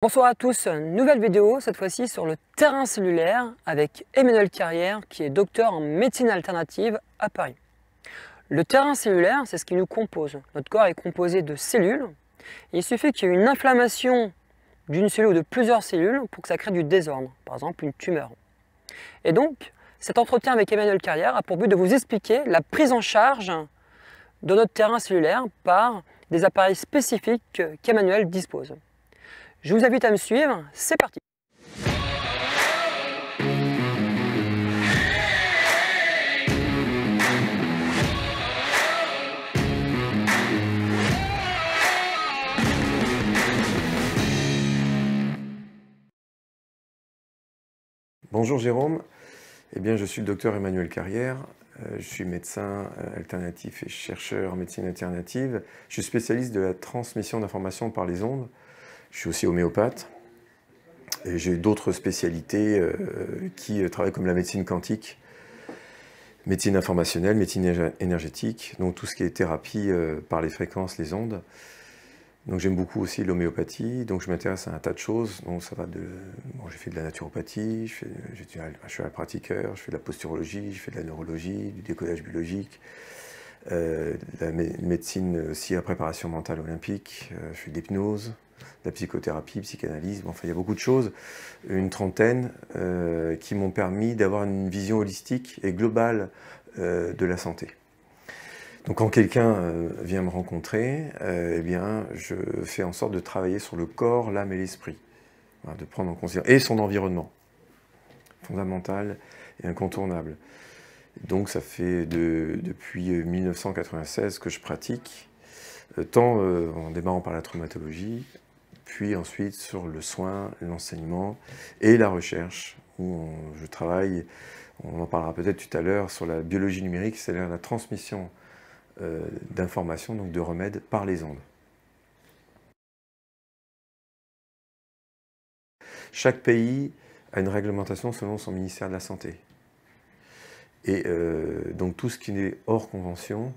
Bonsoir à tous, nouvelle vidéo, cette fois-ci sur le terrain cellulaire avec Emmanuel Carrière qui est docteur en médecine alternative à Paris. Le terrain cellulaire, c'est ce qui nous compose. Notre corps est composé de cellules. Et il suffit qu'il y ait une inflammation d'une cellule ou de plusieurs cellules pour que ça crée du désordre, par exemple une tumeur. Et donc, cet entretien avec Emmanuel Carrière a pour but de vous expliquer la prise en charge de notre terrain cellulaire par des appareils spécifiques qu'Emmanuel dispose. Je vous invite à me suivre, c'est parti! Bonjour Jérôme, je suis le docteur Emmanuel Carrière, je suis médecin alternatif et chercheur en médecine alternative. Je suis spécialiste de la transmission d'informations par les ondes. Je suis aussi homéopathe et j'ai d'autres spécialités qui travaillent comme la médecine quantique, médecine informationnelle, médecine énergétique, donc tout ce qui est thérapie par les fréquences, les ondes. Donc j'aime beaucoup aussi l'homéopathie, donc je m'intéresse à un tas de choses. Donc ça va de, j'ai fait de la naturopathie, je suis un pratiqueur, je fais de la posturologie, je fais de la neurologie, du décodage biologique, la médecine aussi à préparation mentale olympique, je fais de l'hypnose, de la psychothérapie, psychanalyse, enfin il y a beaucoup de choses, une trentaine qui m'ont permis d'avoir une vision holistique et globale de la santé. Donc quand quelqu'un vient me rencontrer, je fais en sorte de travailler sur le corps, l'âme et l'esprit, voilà, de prendre en considération, et son environnement, fondamental et incontournable. Donc ça fait depuis 1996 que je pratique, tant en démarrant par la traumatologie, puis ensuite sur le soin, l'enseignement et la recherche, où je travaille, on en parlera peut-être tout à l'heure, sur la biologie numérique, c'est-à-dire la transmission d'informations, donc de remèdes par les ondes. Chaque pays a une réglementation selon son ministère de la Santé. Et donc tout ce qui est hors convention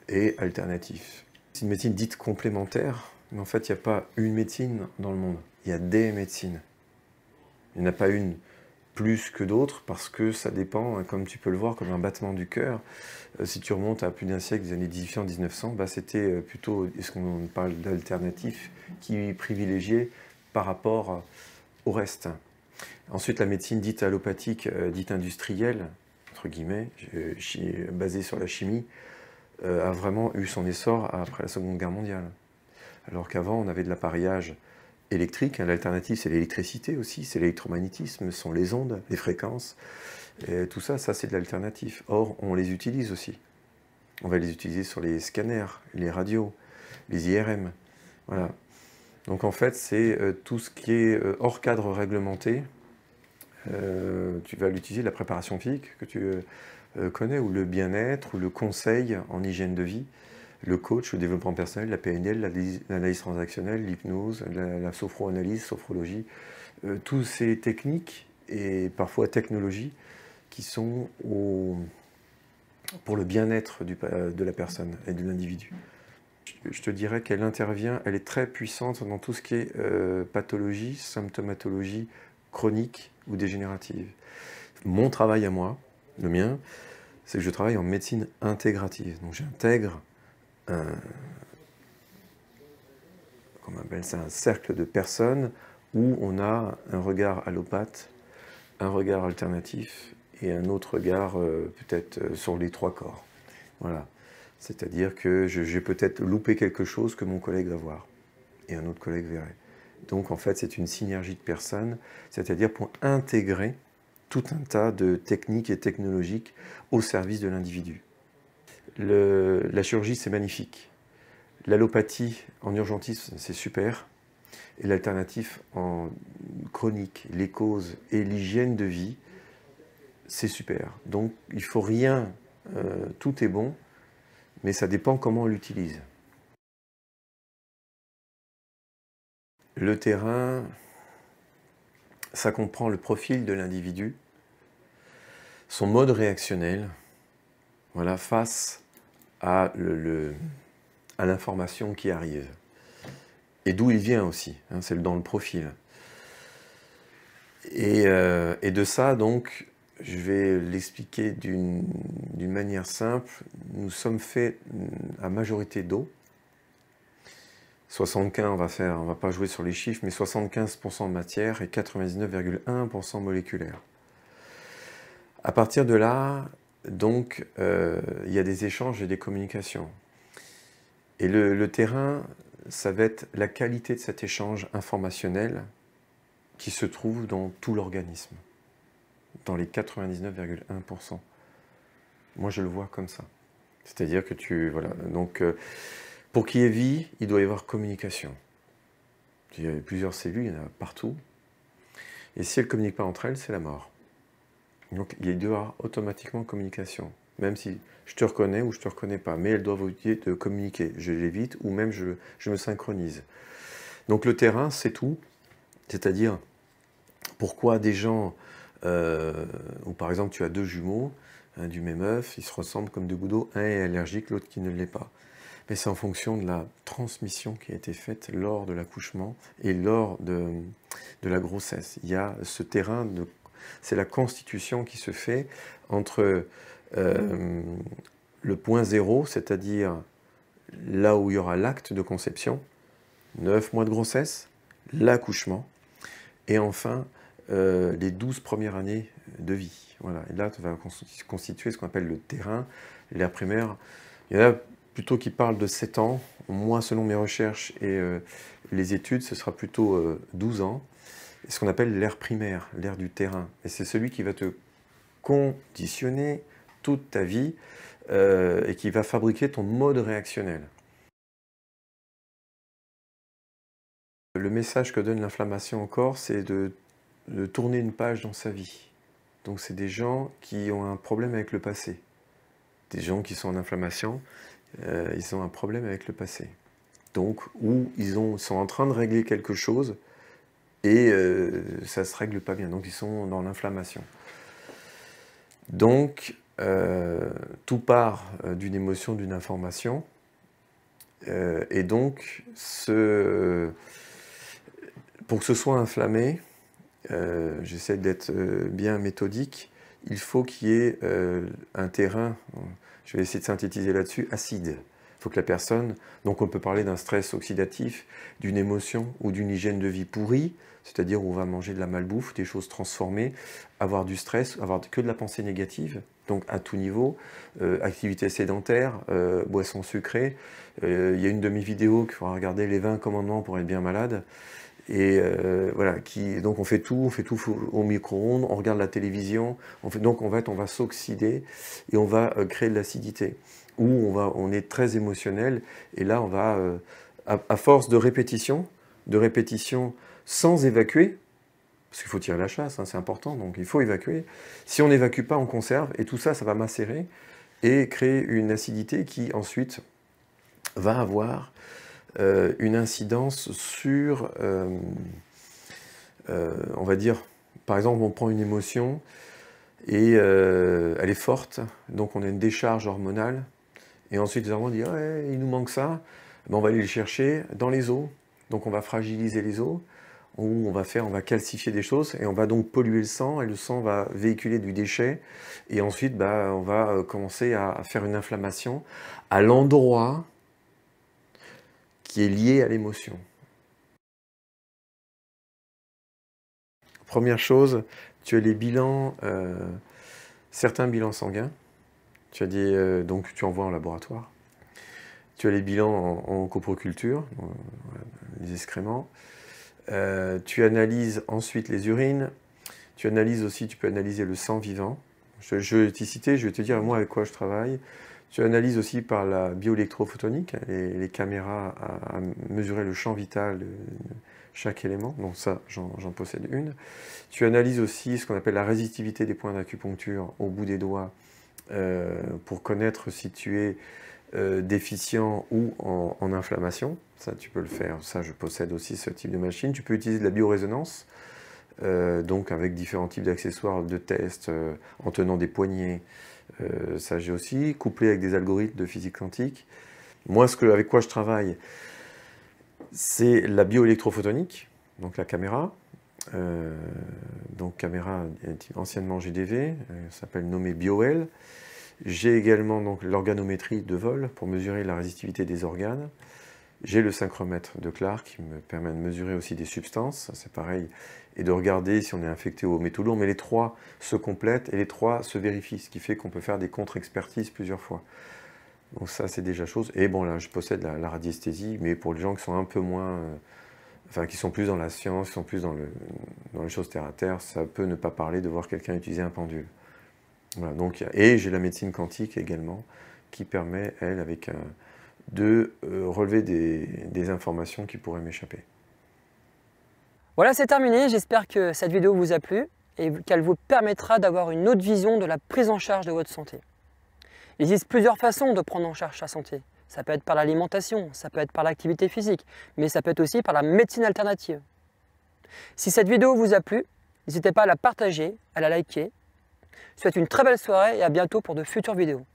est alternatif. C'est une médecine dite complémentaire, mais en fait il n'y a pas une médecine dans le monde, il y a des médecines. Il n'y en a pas une plus que d'autres, parce que ça dépend, comme tu peux le voir, comme un battement du cœur. Si tu remontes à plus d'un siècle, des années 1800-1900, c'était plutôt ce qu'on parle d'alternatif, qui privilégiait par rapport au reste. Ensuite, la médecine dite allopathique, dite industrielle, entre guillemets, basée sur la chimie, a vraiment eu son essor après la Seconde Guerre mondiale. Alors qu'avant, on avait de l'appareillage électrique, l'alternative c'est l'électricité aussi, c'est l'électromagnétisme, ce sont les ondes, les fréquences, et tout ça, c'est de l'alternatif. Or, on les utilise aussi. On va les utiliser sur les scanners, les radios, les IRM. Voilà. Donc en fait, c'est tout ce qui est hors cadre réglementé. Tu vas l'utiliser, la préparation physique que tu connais, ou le bien-être, ou le conseil en hygiène de vie, le coach, le développement personnel, la PNL, l'analyse transactionnelle, l'hypnose, la sophroanalyse, sophrologie, toutes ces techniques et parfois technologies qui sont pour le bien-être de la personne et de l'individu. Je te dirais qu'elle intervient, elle est très puissante dans tout ce qui est pathologie, symptomatologie chronique ou dégénérative. Mon travail à moi, le mien, c'est que je travaille en médecine intégrative. Donc j'intègre on appelle ça un cercle de personnes où on a un regard allopathe, un regard alternatif et un autre regard peut-être sur les trois corps. Voilà. C'est-à-dire que j'ai peut-être loupé quelque chose que mon collègue va voir et un autre collègue verrait. Donc en fait c'est une synergie de personnes, c'est-à-dire pour intégrer tout un tas de techniques et technologiques au service de l'individu. La chirurgie c'est magnifique. L'allopathie en urgentisme, c'est super. Et l'alternatif en chronique, les causes et l'hygiène de vie, c'est super. Donc il ne faut rien, tout est bon, mais ça dépend comment on l'utilise. Le terrain, ça comprend le profil de l'individu, son mode réactionnel, voilà, face à l'information qui arrive. Et d'où il vient aussi, hein, c'est dans le profil. Et de ça, donc, je vais l'expliquer d'une manière simple. Nous sommes faits à majorité d'eau. 75, on va pas jouer sur les chiffres, mais 75% matière et 99,1% moléculaire. À partir de là, donc, il y a des échanges et des communications. Et le terrain, ça va être la qualité de cet échange informationnel qui se trouve dans tout l'organisme, dans les 99,1%. Moi, je le vois comme ça. C'est-à-dire que voilà. Donc, pour qu'il y ait vie, il doit y avoir communication. Il y a plusieurs cellules, il y en a partout. Et si elles ne communiquent pas entre elles, c'est la mort. Donc, il doit y avoir automatiquement communication. Même si je te reconnais ou je ne te reconnais pas. Mais elles doivent éviter de communiquer. Je l'évite ou même je me synchronise. Donc, le terrain, c'est tout. C'est-à-dire, pourquoi des gens, ou par exemple, tu as deux jumeaux, du même œuf, ils se ressemblent comme deux gouttes d'eau, un est allergique, l'autre qui ne l'est pas. Mais c'est en fonction de la transmission qui a été faite lors de l'accouchement et lors de la grossesse. Il y a ce terrain, c'est la constitution qui se fait entre le point zéro, c'est-à-dire là où il y aura l'acte de conception, 9 mois de grossesse, l'accouchement, et enfin les 12 premières années de vie. Voilà. Et là, tu vas constituer ce qu'on appelle le terrain, l'aire primaire. Il y en a plutôt qui parlent de 7 ans. Moi, selon mes recherches et les études, ce sera plutôt 12 ans. Ce qu'on appelle l'aire primaire, l'aire du terrain. Et c'est celui qui va te conditionner toute ta vie et qui va fabriquer ton mode réactionnel. Le message que donne l'inflammation au corps, c'est de tourner une page dans sa vie. Donc c'est des gens qui ont un problème avec le passé. Des gens qui sont en inflammation, ils ont un problème avec le passé. Donc, où ils sont en train de régler quelque chose et ça ne se règle pas bien. Donc ils sont dans l'inflammation. Donc, tout part d'une émotion, d'une information. Et donc, pour que ce soit inflammé, j'essaie d'être bien méthodique, il faut qu'il y ait un terrain, je vais essayer de synthétiser là-dessus, acide. Il faut que la personne, donc on peut parler d'un stress oxydatif, d'une émotion ou d'une hygiène de vie pourrie, c'est-à-dire où on va manger de la malbouffe, des choses transformées, avoir du stress, avoir que de la pensée négative, donc à tout niveau, activité sédentaire, boissons sucrées. Il y a une de mes vidéos qu'il faudra regarder, les 20 commandements pour être bien malade. Et voilà, donc on fait tout au micro-ondes, on regarde la télévision, donc on va s'oxyder et on va créer de l'acidité. Ou on est très émotionnel, et là on va, à force de répétition sans évacuer, parce qu'il faut tirer la chasse, hein, c'est important, donc il faut évacuer. Si on n'évacue pas, on conserve, et tout ça, ça va macérer et créer une acidité qui ensuite va avoir une incidence sur, on va dire, par exemple, on prend une émotion et elle est forte, donc on a une décharge hormonale, et ensuite les hormones disent ouais, il nous manque ça, ben, on va aller le chercher dans les os, donc on va fragiliser les os, où on va calcifier des choses, et on va donc polluer le sang, et le sang va véhiculer du déchet, et ensuite bah, on va commencer à faire une inflammation à l'endroit qui est lié à l'émotion. Première chose, tu as les bilans, certains bilans sanguins, donc tu envoies en laboratoire. Tu as les bilans en coproculture, les excréments. Tu analyses ensuite les urines. Tu analyses aussi, tu peux analyser le sang vivant. Je vais t'y citer, je vais te dire moi avec quoi je travaille. Tu analyses aussi par la bioélectrophotonique, les caméras à mesurer le champ vital de chaque élément. Donc ça, j'en possède une. Tu analyses aussi ce qu'on appelle la résistivité des points d'acupuncture au bout des doigts pour connaître si tu es déficient ou en inflammation. Ça, tu peux le faire. Ça, je possède aussi ce type de machine. Tu peux utiliser de la biorésonance, donc avec différents types d'accessoires de tests, en tenant des poignées. Ça, j'ai aussi, couplé avec des algorithmes de physique quantique. Moi, avec quoi je travaille, c'est la bioélectrophotonique, donc la caméra. donc caméra anciennement GDV, s'appelle nommée BioL. J'ai également l'organométrie de vol pour mesurer la résistivité des organes. J'ai le synchromètre de Clark qui me permet de mesurer aussi des substances, c'est pareil, et de regarder si on est infecté aux métaux lourds, mais les trois se complètent et les trois se vérifient, ce qui fait qu'on peut faire des contre-expertises plusieurs fois. Donc ça c'est déjà chose. Et bon là je possède la radiesthésie, mais pour les gens qui sont un peu moins, enfin qui sont plus dans la science, qui sont plus dans les choses terre à terre, ça peut ne pas parler de voir quelqu'un utiliser un pendule. Voilà, donc, et j'ai la médecine quantique également, qui permet, elle, de relever des informations qui pourraient m'échapper. Voilà, c'est terminé. J'espère que cette vidéo vous a plu et qu'elle vous permettra d'avoir une autre vision de la prise en charge de votre santé. Il existe plusieurs façons de prendre en charge sa santé. Ça peut être par l'alimentation, ça peut être par l'activité physique, mais ça peut être aussi par la médecine alternative. Si cette vidéo vous a plu, n'hésitez pas à la partager, à la liker. Je vous souhaite une très belle soirée et à bientôt pour de futures vidéos.